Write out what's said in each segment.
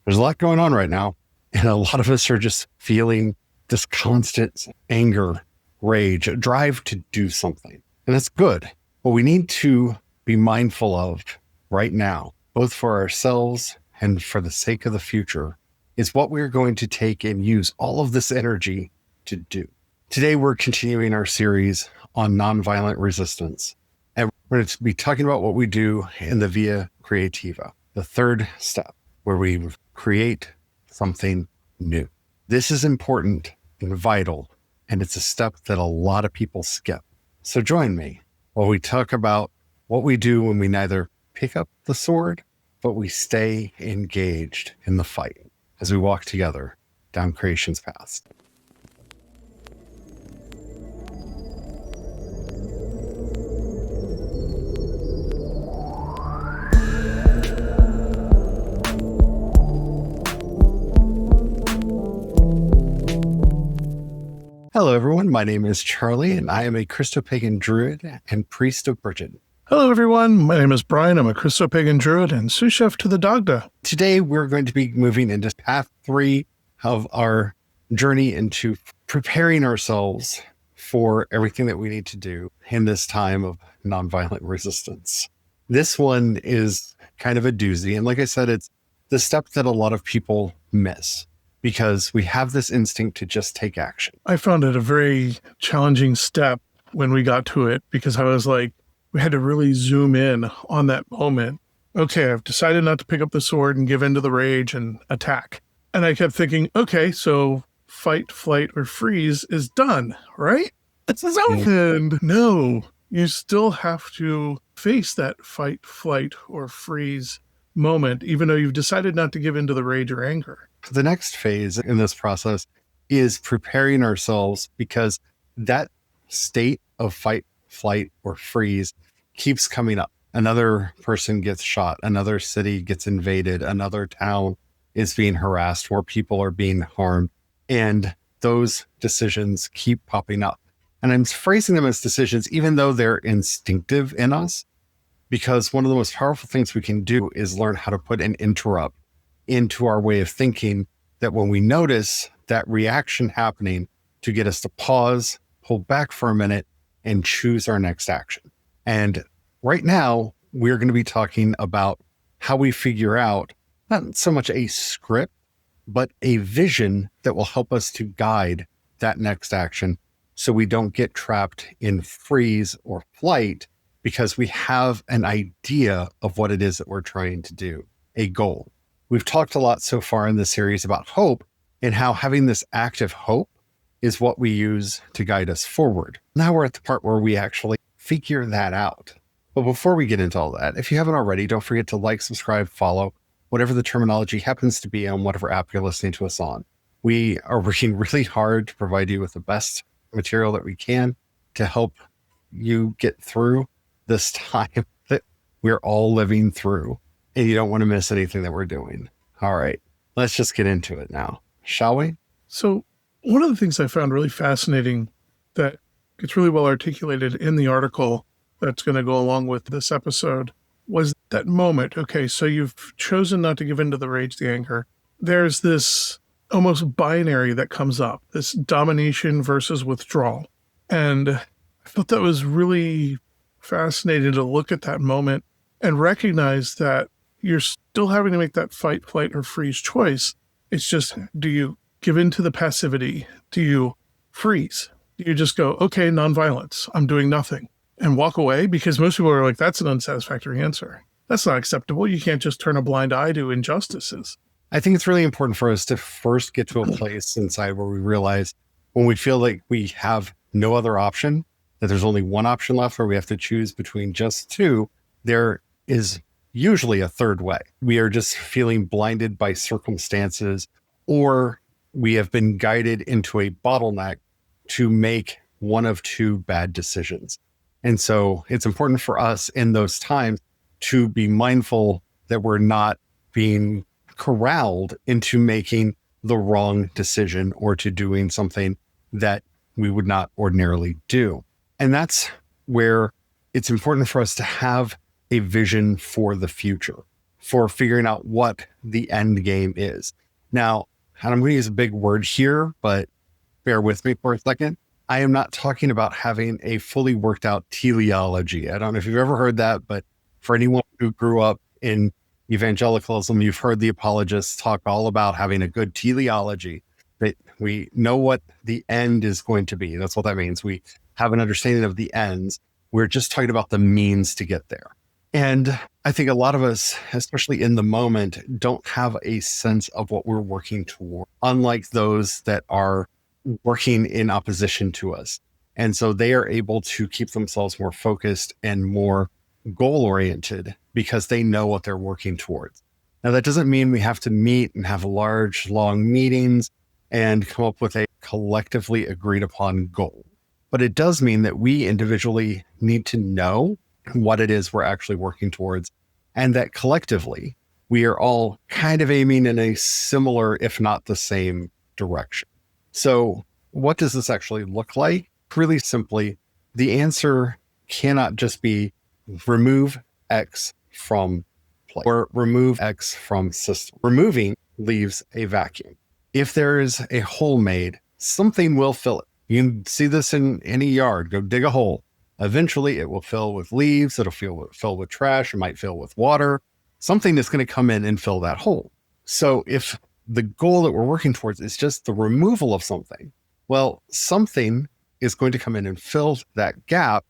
There's a lot going on right now. And a lot of us are just feeling this constant anger, rage, a drive to do something. And that's good. What we need to be mindful of right now, both for ourselves and for the sake of the future, is what we're going to take and use all of this energy to do. Today, we're continuing our series on nonviolent resistance. And we're going to be talking about what we do in the Via Creativa, the third step, where we create something new. This is important and vital, and it's a step that a lot of people skip. So join me while we talk about what we do when we neither pick up the sword, but we stay engaged in the fight as we walk together down Creation's paths. Hello, everyone. My name is Charlie, and I am a Christopagan druid and priest of Brigid. Hello, everyone. My name is Brian. I'm a Christopagan druid and sous chef to the Dagda. Today, we're going to be moving into path 3 of our journey into preparing ourselves for everything that we need to do in this time of nonviolent resistance. This one is kind of a doozy. And like I said, it's the step that a lot of people miss, because we have this instinct to just take action. I found it a very challenging step when we got to it, because I was like, we had to really zoom in on that moment. Okay, I've decided not to pick up the sword and give in to the rage and attack. And I kept thinking, okay, so fight, flight, or freeze is done, right? It's happened. No, you still have to face that fight, flight, or freeze moment, even though you've decided not to give in to the rage or anger. The next phase in this process is preparing ourselves, because that state of fight, flight, or freeze keeps coming up. Another person gets shot, another city gets invaded, another town is being harassed, more people are being harmed, and those decisions keep popping up. And I'm phrasing them as decisions, even though they're instinctive in us, because one of the most powerful things we can do is learn how to put an interrupt into our way of thinking, that when we notice that reaction happening, to get us to pause, pull back for a minute, and choose our next action. And right now, we're going to be talking about how we figure out not so much a script, but a vision that will help us to guide that next action, so we don't get trapped in freeze or flight, because we have an idea of what it is that we're trying to do, a goal. We've talked a lot so far in this series about hope, and how having this active hope is what we use to guide us forward. Now we're at the part where we actually figure that out. But before we get into all that, if you haven't already, don't forget to like, subscribe, follow, whatever the terminology happens to be on whatever app you're listening to us on. We are working really hard to provide you with the best material that we can to help you get through this time that we're all living through. And you don't want to miss anything that we're doing. All right, let's just get into it now, shall we? So one of the things I found really fascinating that gets really well articulated in the article that's going to go along with this episode was that moment. Okay, so you've chosen not to give in to the rage, the anger. There's this almost binary that comes up, this domination versus withdrawal. And I thought that was really fascinating to look at that moment and recognize that you're still having to make that fight, flight, or freeze choice. It's just, do you give in to the passivity? Do you freeze? Do you just go, okay, nonviolence, I'm doing nothing, and walk away? Because most people are like, that's an unsatisfactory answer. That's not acceptable. You can't just turn a blind eye to injustices. I think it's really important for us to first get to a place inside where we realize, when we feel like we have no other option, that there's only one option left, where we have to choose between just two, there is usually a third way. We are just feeling blinded by circumstances, or we have been guided into a bottleneck to make one of two bad decisions. And so it's important for us in those times to be mindful that we're not being corralled into making the wrong decision, or to doing something that we would not ordinarily do. And that's where it's important for us to have a vision for the future, for figuring out what the end game is. Now, and I'm going to use a big word here, but bear with me for a second. I am not talking about having a fully worked out teleology. I don't know if you've ever heard that, but for anyone who grew up in evangelicalism, you've heard the apologists talk all about having a good teleology, that we know what the end is going to be. That's what that means. We have an understanding of the ends. We're just talking about the means to get there. And I think a lot of us, especially in the moment, don't have a sense of what we're working toward, unlike those that are working in opposition to us. And so they are able to keep themselves more focused and more goal-oriented because they know what they're working towards. Now, that doesn't mean we have to meet and have large, long meetings and come up with a collectively agreed upon goal. But it does mean that we individually need to know what it is we're actually working towards, and that collectively we are all kind of aiming in a similar, if not the same, direction. So what does this actually look like? Really simply, the answer cannot just be remove X from play or remove X from system. Removing leaves a vacuum. If there is a hole made, something will fill it. You can see this in any yard. Go dig a hole. Eventually it will fill with leaves. It'll fill with trash. It might fill with water. Something is going to come in and fill that hole. So if the goal that we're working towards is just the removal of something, well, something is going to come in and fill that gap.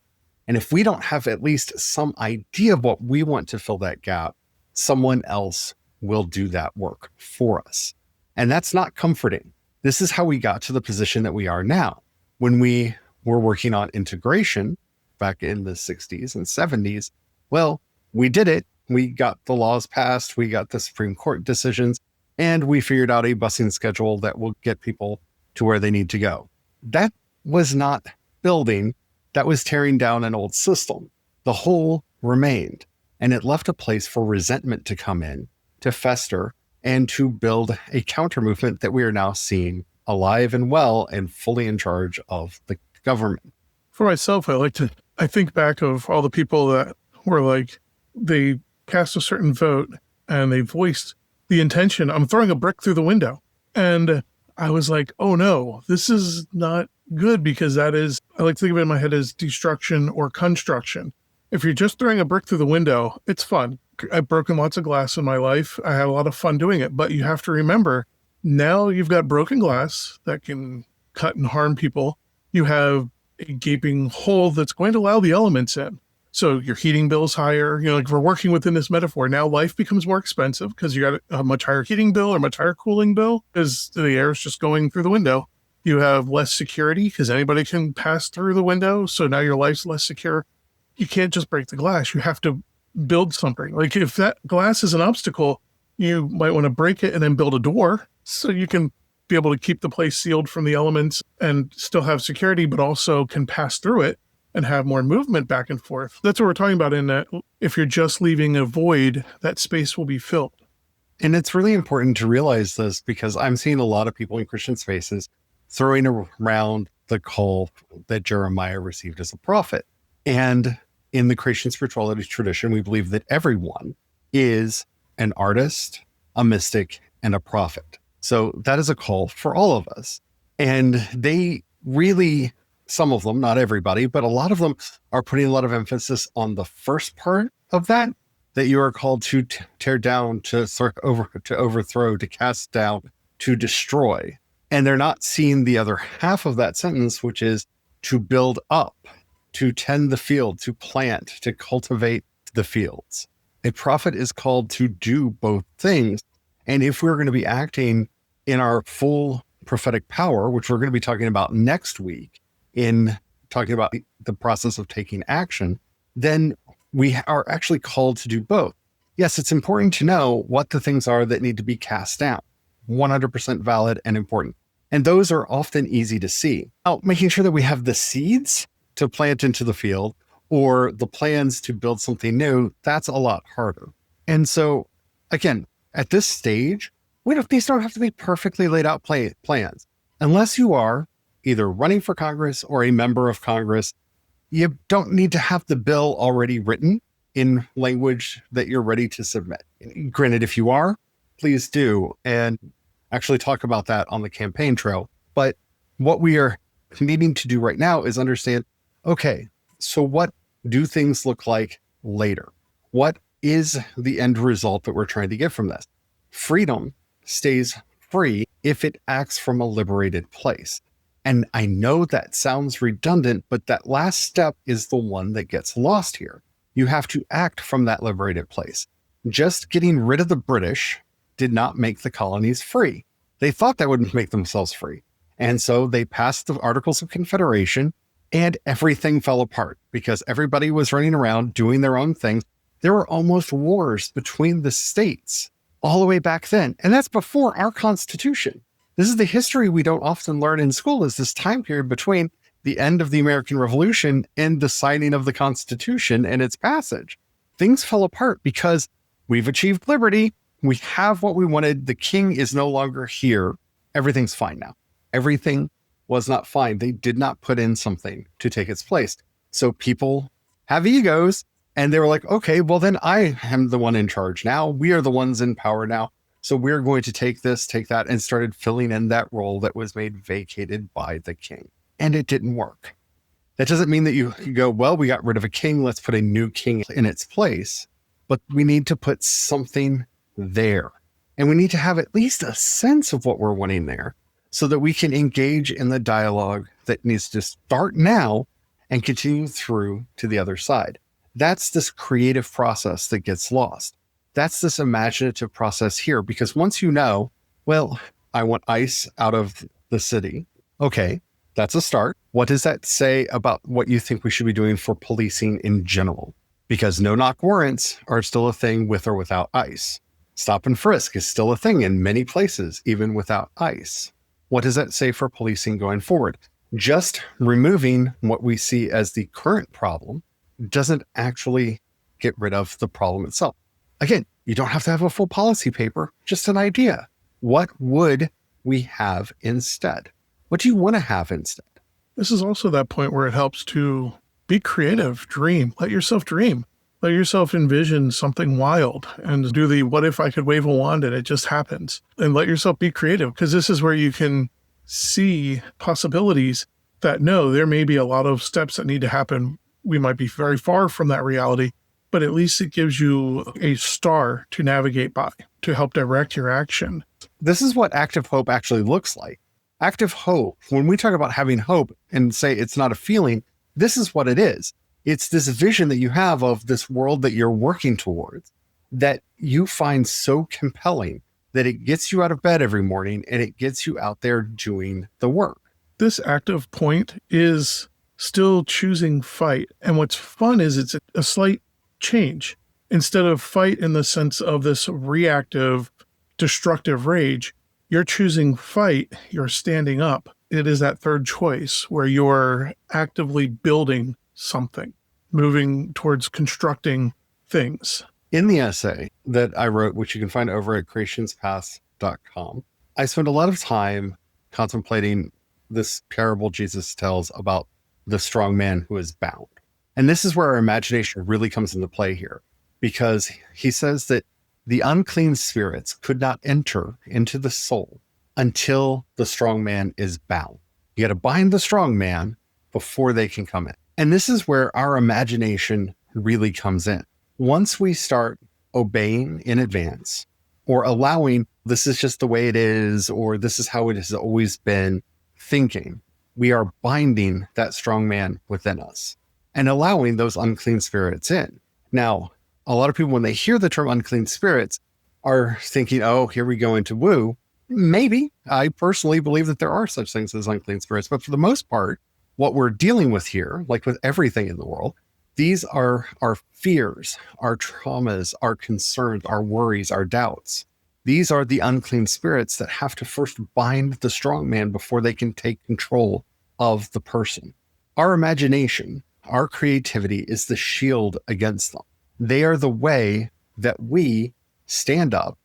And if we don't have at least some idea of what we want to fill that gap, someone else will do that work for us. And that's not comforting. This is how we got to the position that we are now. When we were working on integration back in the 60s and 70s, well, we did it. We got the laws passed. We got the Supreme Court decisions. And we figured out a busing schedule that will get people to where they need to go. That was not building. That was tearing down an old system. The hole remained, and it left a place for resentment to come in, to fester, and to build a counter movement that we are now seeing alive and well and fully in charge of the government. For myself, I think back of all the people that were like, they cast a certain vote and they voiced the intention, I'm throwing a brick through the window. And I was like, oh no, this is not good, because that is, I like to think of it in my head as destruction or construction. If you're just throwing a brick through the window, it's fun. I've broken lots of glass in my life. I had a lot of fun doing it, but you have to remember, now you've got broken glass that can cut and harm people. You have a gaping hole that's going to allow the elements in. So your heating bill's higher. Like, we're working within this metaphor. Now life becomes more expensive because you got a much higher heating bill or much higher cooling bill because the air is just going through the window. You have less security because anybody can pass through the window. So now your life's less secure. You can't just break the glass. You have to build something. Like, if that glass is an obstacle, you might want to break it and then build a door so you can be able to keep the place sealed from the elements and still have security, but also can pass through it and have more movement back and forth. That's what we're talking about, in that if you're just leaving a void, that space will be filled. And it's really important to realize this, because I'm seeing a lot of people in Christian spaces throwing around the call that Jeremiah received as a prophet. And in the Creation Spirituality tradition, we believe that everyone is an artist, a mystic, and a prophet. So that is a call for all of us. And they really, some of them, not everybody, but a lot of them are putting a lot of emphasis on the first part of that you are called to tear down, to overthrow, to cast down, to destroy. And they're not seeing the other half of that sentence, which is to build up, to tend the field, to plant, to cultivate the fields. A prophet is called to do both things. And if we're going to be acting in our full prophetic power, which we're going to be talking about next week in talking about the process of taking action, then we are actually called to do both. Yes, it's important to know what the things are that need to be cast down. 100% valid and important. And those are often easy to see. Now, making sure that we have the seeds to plant into the field or the plans to build something new, that's a lot harder. And so, again, at this stage, these don't have to be perfectly laid out plans. Unless you are either running for Congress or a member of Congress, you don't need to have the bill already written. in language that you're ready to submit. Granted, if you are, please do, and actually talk about that on the campaign trail. But what we are needing to do right now is understand, okay, so what do things look like later? What is the end result that we're trying to get from this? Freedom stays free if it acts from a liberated place. And I know that sounds redundant, but that last step is the one that gets lost here. You have to act from that liberated place. Just getting rid of the British did not make the colonies free. They thought that would make themselves free. And so they passed the Articles of Confederation, and everything fell apart because everybody was running around doing their own thing. There were almost wars between the states all the way back then. And that's before our Constitution. This is the history we don't often learn in school, is this time period between the end of the American Revolution and the signing of the Constitution and its passage. Things fell apart because we've achieved liberty. We have what we wanted. The king is no longer here. Everything's fine now. Everything was not fine. They did not put in something to take its place. So people have egos, and they were like, okay, well, then I am the one in charge now. We are the ones in power now. So we're going to take this, take that, and started filling in that role that was made vacated by the king. And it didn't work. That doesn't mean that you go, well, we got rid of a king, let's put a new king in its place. But we need to put something there. And we need to have at least a sense of what we're wanting there so that we can engage in the dialogue that needs to start now and continue through to the other side. That's this creative process that gets lost. That's this imaginative process here, because once you know, well, I want ICE out of the city. Okay, that's a start. What does that say about what you think we should be doing for policing in general? Because no-knock warrants are still a thing with or without ICE. Stop and frisk is still a thing in many places, even without ICE. What does that say for policing going forward? Just removing what we see as the current problem doesn't actually get rid of the problem itself. Again, you don't have to have a full policy paper, just an idea. What would we have instead? What do you want to have instead? This is also that point where it helps to be creative, dream, let yourself dream. Let yourself envision something wild and do the what if I could wave a wand and it just happens. And let yourself be creative, because this is where you can see possibilities that no, there may be a lot of steps that need to happen. We might be very far from that reality, but at least it gives you a star to navigate by, to help direct your action. This is what active hope actually looks like. Active hope, when we talk about having hope and say it's not a feeling, this is what it is. It's this vision that you have of this world that you're working towards that you find so compelling that it gets you out of bed every morning and it gets you out there doing the work. This active point is still choosing fight. And what's fun is it's a slight change. Instead of fight in the sense of this reactive, destructive rage, you're choosing fight, you're standing up. It is that third choice where you're actively building something, moving towards constructing things. In the essay that I wrote, which you can find over at CreationsPaths.com, I spent a lot of time contemplating this parable Jesus tells about the strong man who is bound. And this is where our imagination really comes into play here, because he says that the unclean spirits could not enter into the soul until the strong man is bound. You got to bind the strong man before they can come in. And this is where our imagination really comes in. Once we start obeying in advance or allowing this is just the way it is, or this is how it has always been thinking, we are binding that strong man within us and allowing those unclean spirits in. Now, a lot of people, when they hear the term unclean spirits, are thinking, oh, here we go into woo. Maybe. I personally believe that there are such things as unclean spirits, but for the most part, what we're dealing with here, like with everything in the world, these are our fears, our traumas, our concerns, our worries, our doubts. These are the unclean spirits that have to first bind the strong man before they can take control of the person. Our imagination, our creativity is the shield against them. They are the way that we stand up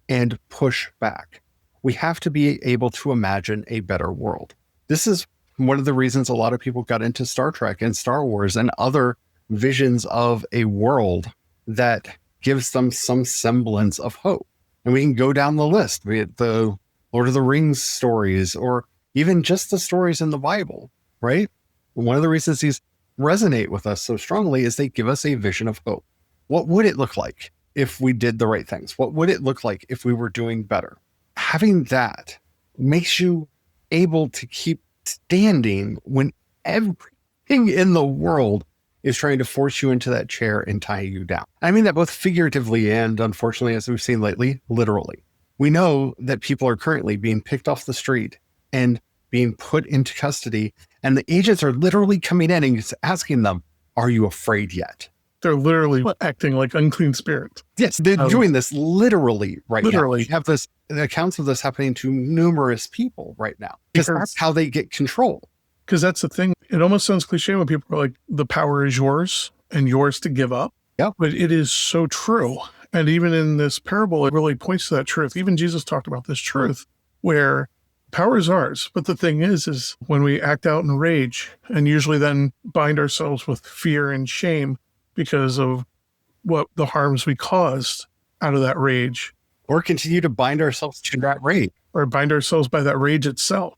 and push back. We have to be able to imagine a better world. This is one of the reasons a lot of people got into Star Trek and Star Wars and other visions of a world that gives them some semblance of hope. And we can go down the list, be it the Lord of the Rings stories, or even just the stories in the Bible, right? One of the reasons these resonate with us so strongly is they give us a vision of hope. What would it look like if we did the right things? What would it look like if we were doing better? Having that makes you able to keep standing when everything in the world is trying to force you into that chair and tie you down. I mean that both figuratively and, unfortunately, as we've seen lately, literally. We know that people are currently being picked off the street and being put into custody, and the agents are literally coming in and asking them, are you afraid yet? They're literally acting like unclean spirits. Yes, they're doing this literally right now. We have accounts of this happening to numerous people right now, because that's how they get control. Because that's the thing. It almost sounds cliche when people are like, the power is yours and yours to give up. Yeah. But it is so true. And even in this parable, it really points to that truth. Even Jesus talked about this truth where power is ours. But the thing is when we act out in rage and usually then bind ourselves with fear and shame because of what the harms we caused out of that rage. Or continue to bind ourselves to that rage. Or bind ourselves by that rage itself,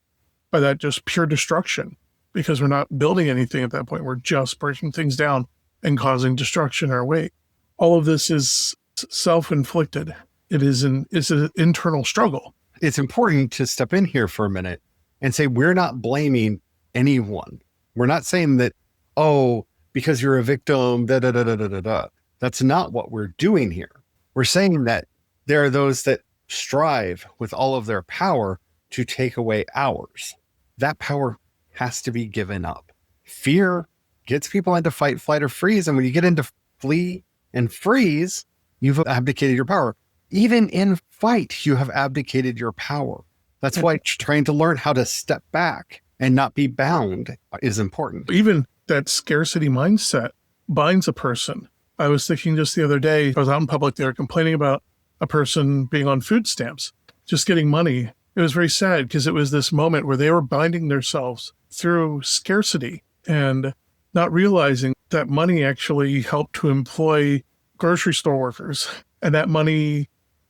by that just pure destruction, because we're not building anything at that point. We're just breaking things down and causing destruction our way. All of this is self-inflicted. It's an internal struggle. It's important to step in here for a minute and say, we're not blaming anyone. We're not saying that, oh, because you're a victim, da, da, da, da, da, da, da. That's not what we're doing here. We're saying that there are those that strive with all of their power to take away ours. That power has to be given up. Fear gets people into fight, flight, or freeze. And when you get into flee and freeze, you've abdicated your power. Even in fight, you have abdicated your power. That's why trying to learn how to step back and not be bound is important. Even that scarcity mindset binds a person. I was thinking just the other day, I was out in public, they were complaining about a person being on food stamps, just getting money. It was very sad because it was this moment where they were binding themselves through scarcity and not realizing that money actually helped to employ grocery store workers. And that money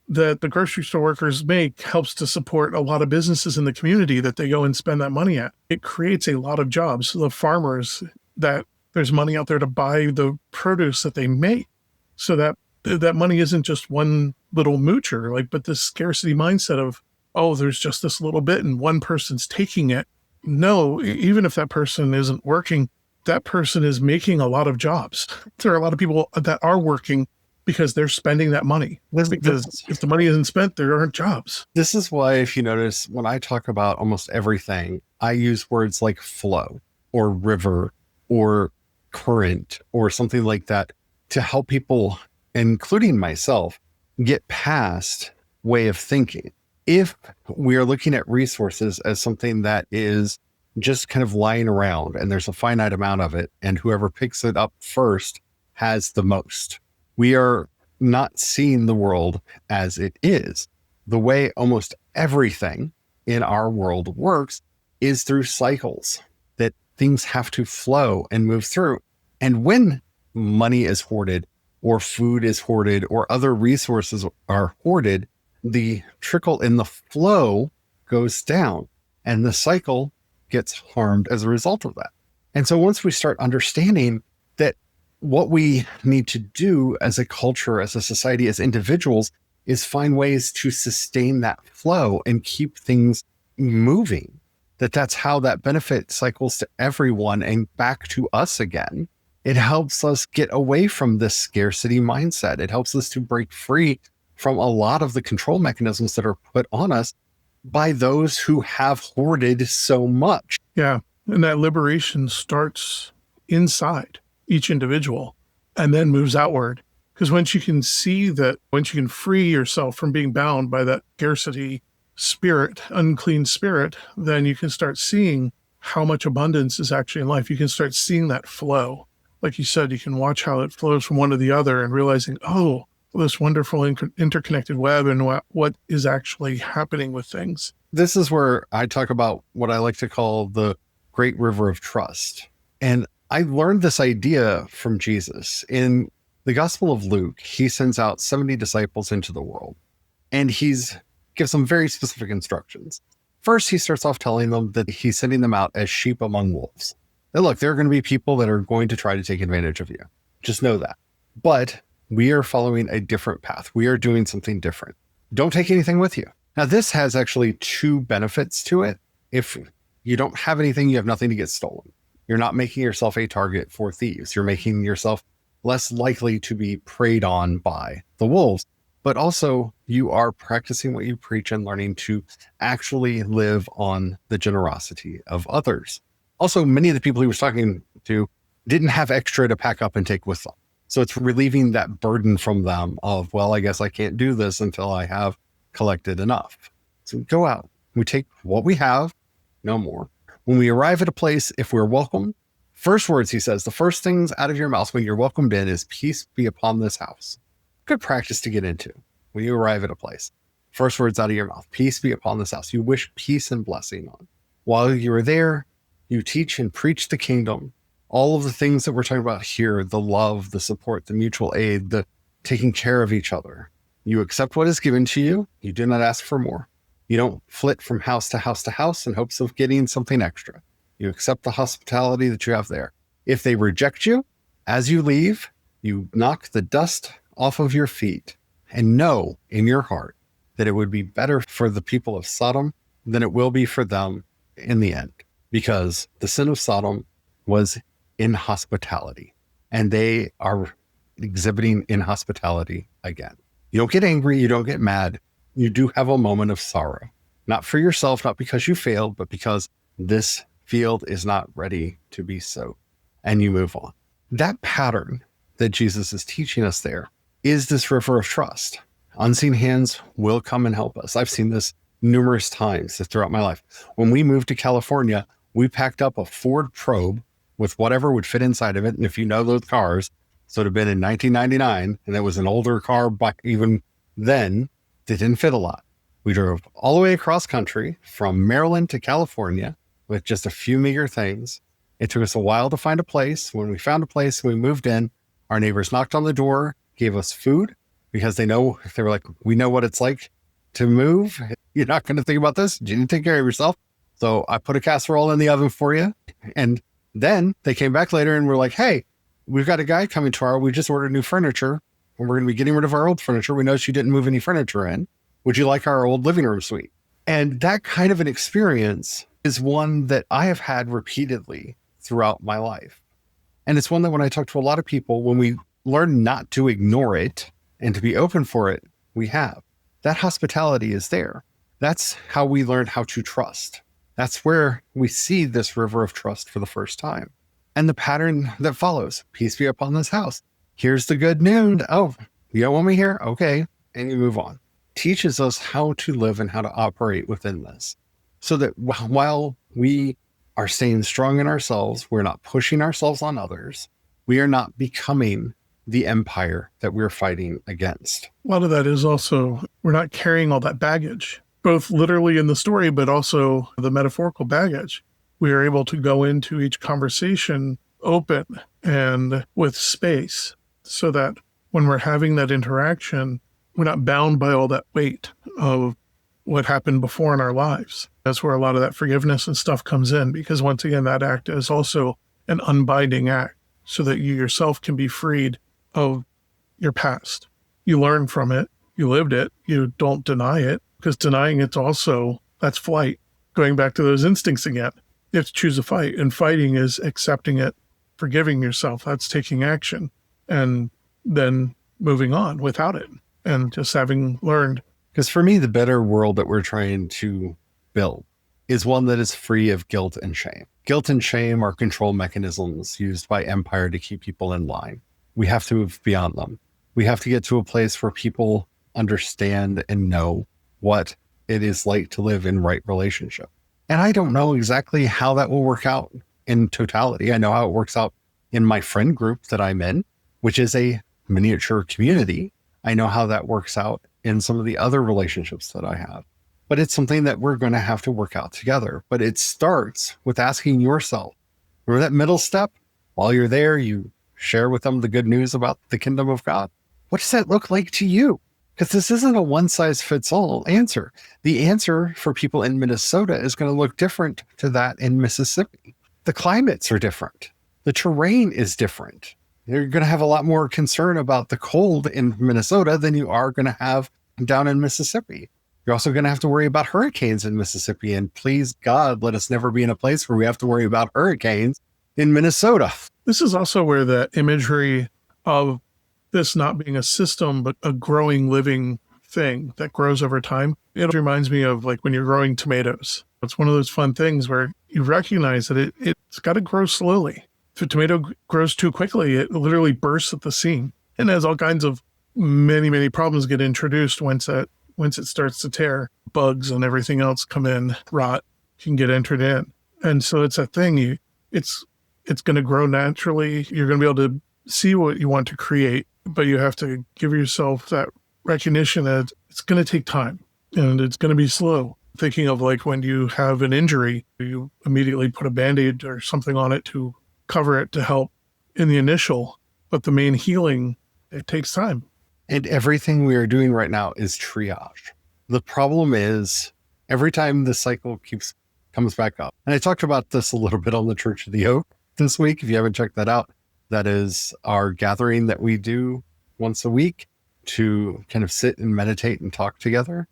that the grocery store workers make helps to support a lot of businesses in the community that they go and spend that money at. It creates a lot of jobs. The farmers, that there's money out there to buy the produce that they make. So that money isn't just one little moocher, but this scarcity mindset of, oh, there's just this little bit and one person's taking it. No, even if that person isn't working, that person is making a lot of jobs. There are a lot of people that are working because they're spending that money. Because if the money isn't spent, there aren't jobs. This is why, if you notice, when I talk about almost everything, I use words like flow or river or current or something like that to help people, including myself, get past way of thinking. If we are looking at resources as something that is just kind of lying around and there's a finite amount of it, and whoever picks it up first has the most, we are not seeing the world as it is. The way almost everything in our world works is through cycles, that things have to flow and move through. And when money is hoarded or food is hoarded or other resources are hoarded, the trickle in the flow goes down and the cycle gets harmed as a result of that. And so once we start understanding that what we need to do as a culture, as a society, as individuals, is find ways to sustain that flow and keep things moving, that's how that benefit cycles to everyone and back to us again. It helps us get away from this scarcity mindset. It helps us to break free from a lot of the control mechanisms that are put on us by those who have hoarded so much. Yeah. And that liberation starts inside each individual and then moves outward. Because once you can see that, once you can free yourself from being bound by that scarcity spirit, unclean spirit, then you can start seeing how much abundance is actually in life. You can start seeing that flow. Like you said, you can watch how it flows from one to the other and realizing, oh, this wonderful interconnected web and what is actually happening with things. This is where I talk about what I like to call the great river of trust. And I learned this idea from Jesus in The Gospel of Luke, he sends out 70 disciples into the world, and gives them very specific instructions. First, he starts off telling them that he's sending them out as sheep among wolves. Now, look, there are going to be people that are going to try to take advantage of you. Just know that. But we are following a different path. We are doing something different. Don't take anything with you. Now, this has actually two benefits to it. If you don't have anything, you have nothing to get stolen. You're not making yourself a target for thieves. You're making yourself less likely to be preyed on by the wolves. But also, you are practicing what you preach and learning to actually live on the generosity of others. Also, many of the people he was talking to didn't have extra to pack up and take with them. So it's relieving that burden from them of, well, I guess I can't do this until I have collected enough. So we go out, we take what we have, no more. When we arrive at a place, if we're welcome, first words, he says, the first things out of your mouth when you're welcomed in is peace be upon this house. Good practice to get into when you arrive at a place. First words out of your mouth, peace be upon this house. You wish peace and blessing on. While you're there, you teach and preach the kingdom. All of the things that we're talking about here, the love, the support, the mutual aid, the taking care of each other. You accept what is given to you. You do not ask for more. You don't flit from house to house to house in hopes of getting something extra. You accept the hospitality that you have there. If they reject you, as you leave, you knock the dust off of your feet and know in your heart that it would be better for the people of Sodom than it will be for them in the end. Because the sin of Sodom was inhospitality, and they are exhibiting inhospitality again. You don't get angry, you don't get mad. You do have a moment of sorrow, not for yourself, not because you failed, but because this field is not ready to be sowed, and you move on. That pattern that Jesus is teaching us there is this river of trust. Unseen hands will come and help us. I've seen this numerous times throughout my life. When we moved to California, we packed up a Ford Probe with whatever would fit inside of it. And if you know those cars, so it had been in 1999, and it was an older car, but even then, it didn't fit a lot. We drove all the way across country from Maryland to California with just a few meager things. It took us a while to find a place. When we found a place, we moved in. Our neighbors knocked on the door, gave us food because they were like, we know what it's like to move. You're not going to think about this. You need to take care of yourself. So I put a casserole in the oven for you. And then they came back later and were like, hey, we've got a guy coming tomorrow. We just ordered new furniture and we're going to be getting rid of our old furniture. We noticed you didn't move any furniture in. Would you like our old living room suite? And that kind of an experience is one that I have had repeatedly throughout my life. And it's one that when I talk to a lot of people, when we learn not to ignore it and to be open for it, we have. That hospitality is there. That's how we learn how to trust. That's where we see this river of trust for the first time. And the pattern that follows, peace be upon this house. Here's the good news. Oh, you don't want me here? Okay. And you move on. Teaches us how to live and how to operate within this. So that while we are staying strong in ourselves, we're not pushing ourselves on others. We are not becoming the empire that we're fighting against. A lot of that is also, we're not carrying all that baggage, both literally in the story, but also the metaphorical baggage. We are able to go into each conversation open and with space so that when we're having that interaction, we're not bound by all that weight of what happened before in our lives. That's where a lot of that forgiveness and stuff comes in, because once again, that act is also an unbinding act so that you yourself can be freed of your past. You learn from it, you lived it, you don't deny it, because denying it's also, that's flight. Going back to those instincts again, you have to choose a fight, and fighting is accepting it, forgiving yourself, that's taking action, and then moving on without it, and just having learned. Because for me, the better world that we're trying to build is one that is free of guilt and shame. Guilt and shame are control mechanisms used by empire to keep people in line. We have to move beyond them. We have to get to a place where people understand and know what it is like to live in right relationship. And I don't know exactly how that will work out in totality. I know how it works out in my friend group that I'm in, which is a miniature community. I know how that works out in some of the other relationships that I have. But it's something that we're going to have to work out together. But it starts with asking yourself, remember that middle step? While you're there, you share with them the good news about the kingdom of God. What does that look like to you? Because this isn't a one-size-fits-all answer. The answer for people in Minnesota is going to look different to that in Mississippi. The climates are different. The terrain is different. You're going to have a lot more concern about the cold in Minnesota than you are going to have down in Mississippi. You're also going to have to worry about hurricanes in Mississippi. And please, God, let us never be in a place where we have to worry about hurricanes in Minnesota. This is also where the imagery of this not being a system, but a growing, living thing that grows over time. It reminds me of like when you're growing tomatoes. It's one of those fun things where you recognize that it's got to grow slowly. If a tomato grows too quickly, it literally bursts at the seam and has all kinds of many problems get introduced once it starts to tear. Bugs and everything else come in, rot can get entered in. And so it's a thing. It's going to grow naturally. You're going to be able to see what you want to create, but you have to give yourself that recognition that it's going to take time and it's going to be slow. Thinking of like when you have an injury, you immediately put a Band-Aid or something on it to cover it to help in the initial, but the main healing, it takes time. And everything we are doing right now is triage. The problem is every time the cycle comes back up. And I talked about this a little bit on the Church of the Oak this week. If you haven't checked that out, that is our gathering that we do once a week to kind of sit and meditate and talk together.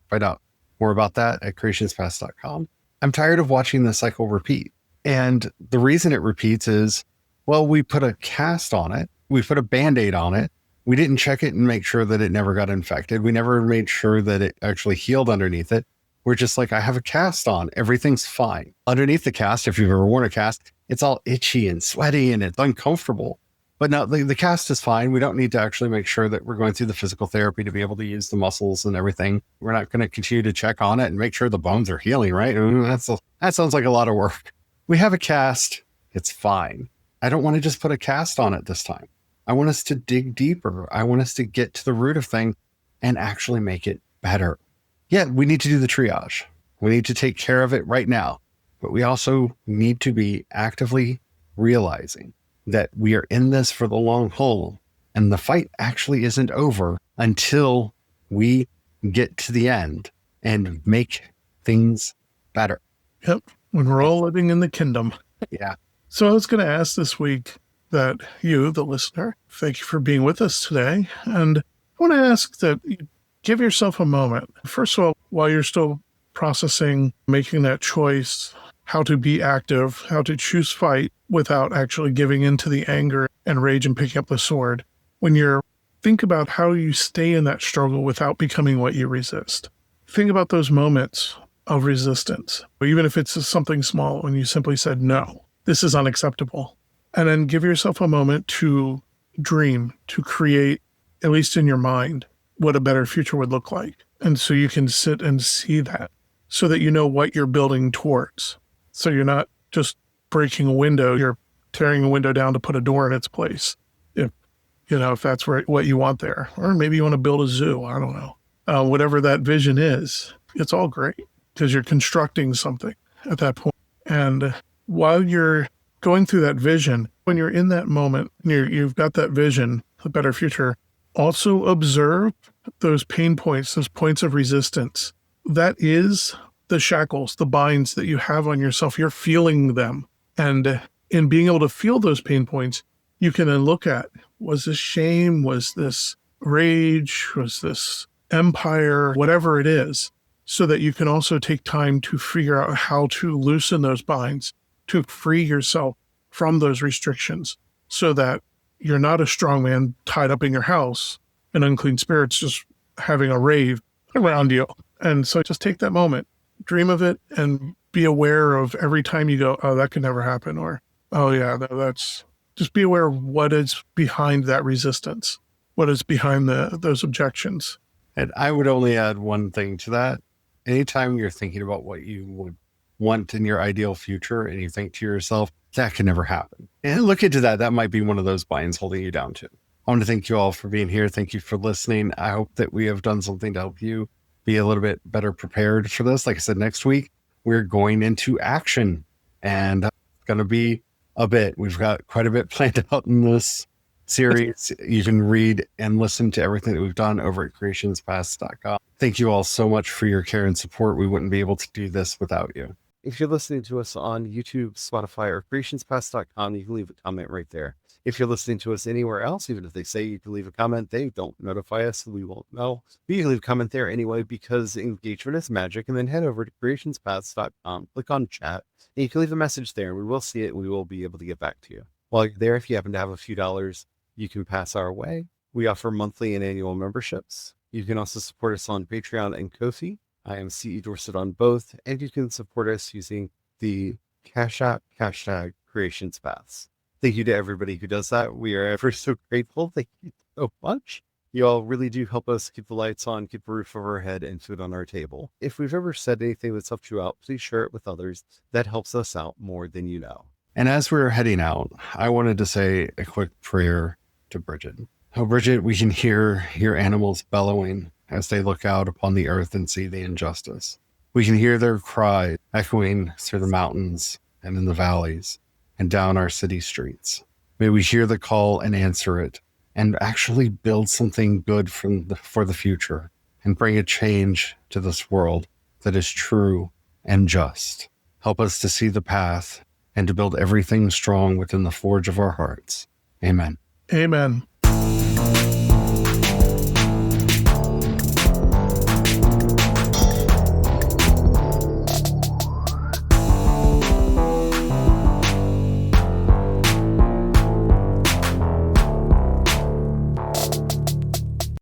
Find out more about that at CreationsPaths.com. I'm tired of watching the cycle repeat. And the reason it repeats is, well, we put a cast on it. We put a Band-Aid on it. We didn't check it and make sure that it never got infected. We never made sure that it actually healed underneath it. We're just like, I have a cast on. Everything's fine. Underneath the cast, if you've ever worn a cast, it's all itchy and sweaty and it's uncomfortable. But no, the cast is fine. We don't need to actually make sure that we're going through the physical therapy to be able to use the muscles and everything. We're not going to continue to check on it and make sure the bones are healing, right? That sounds like a lot of work. We have a cast. It's fine. I don't want to just put a cast on it this time. I want us to dig deeper. I want us to get to the root of things and actually make it better. Yeah, we need to do the triage. We need to take care of it right now. But we also need to be actively realizing that we are in this for the long haul and the fight actually isn't over until we get to the end and make things better. Yep. When we're all living in the kingdom. Yeah. So I was going to ask this week that you, the listener, thank you for being with us today. And I want to ask that you give yourself a moment. First of all, while you're still processing, making that choice, how to be active, how to choose fight without actually giving into the anger and rage and picking up the sword. When you're think about how you stay in that struggle without becoming what you resist. Think about those moments of resistance, even if it's something small, when you simply said, no, this is unacceptable. And then give yourself a moment to dream, to create, at least in your mind, what a better future would look like. And so you can sit and see that so that you know what you're building towards. So you're not just breaking a window, you're tearing a window down to put a door in its place. If that's what you want there. Or maybe you want to build a zoo, I don't know. Whatever that vision is, it's all great because you're constructing something at that point. And while you're going through that vision, when you're in that moment, you've got that vision, a better future, also observe those pain points, those points of resistance. That is the shackles, the binds that you have on yourself. You're feeling them. And in being able to feel those pain points, you can then look at, was this shame? Was this rage? Was this empire? Whatever it is, so that you can also take time to figure out how to loosen those binds, to free yourself from those restrictions so that you're not a strong man tied up in your house and unclean spirits just having a rave around you. And so just take that moment, dream of it, and be aware of every time you go, oh, that could never happen. Or, oh yeah, that's just be aware of what is behind that resistance, what is behind those objections. And I would only add one thing to that. Anytime you're thinking about what you would want in your ideal future and you think to yourself, that could never happen. And look into that. That might be one of those binds holding you down too. I want to thank you all for being here. Thank you for listening. I hope that we have done something to help you be a little bit better prepared for this. Like I said, next week, we're going into action and it's going to be a bit. We've got quite a bit planned out in this series. You can read and listen to everything that we've done over at CreationsPaths.com. Thank you all so much for your care and support. We wouldn't be able to do this without you. If you're listening to us on YouTube, Spotify, or CreationsPaths.com, you can leave a comment right there. If you're listening to us anywhere else, even if they say you can leave a comment, they don't notify us, so we won't know. But you can leave a comment there anyway, because engagement is magic. And then head over to CreationsPaths.com, click on chat, and you can leave a message there, and we will see it, and we will be able to get back to you. While you're there, if you happen to have a few dollars, you can pass our way. We offer monthly and annual memberships. You can also support us on Patreon and Ko-fi. I am CE Dorset on both, and you can support us using the Cash App hashtag CreationsPaths. Thank you to everybody who does that. We are ever so grateful. Thank you so much. You all really do help us keep the lights on, keep a roof over our head, and food on our table. If we've ever said anything that's helped you out, please share it with others. That helps us out more than you know. And as we're heading out, I wanted to say a quick prayer to Brigid. Oh, Brigid, we can hear your animals bellowing as they look out upon the earth and see the injustice. We can hear their cry echoing through the mountains and in the valleys and down our city streets. May we hear the call and answer it, and actually build something good for the future, and bring a change to this world that is true and just. Help us to see the path and to build everything strong within the forge of our hearts. Amen. Amen.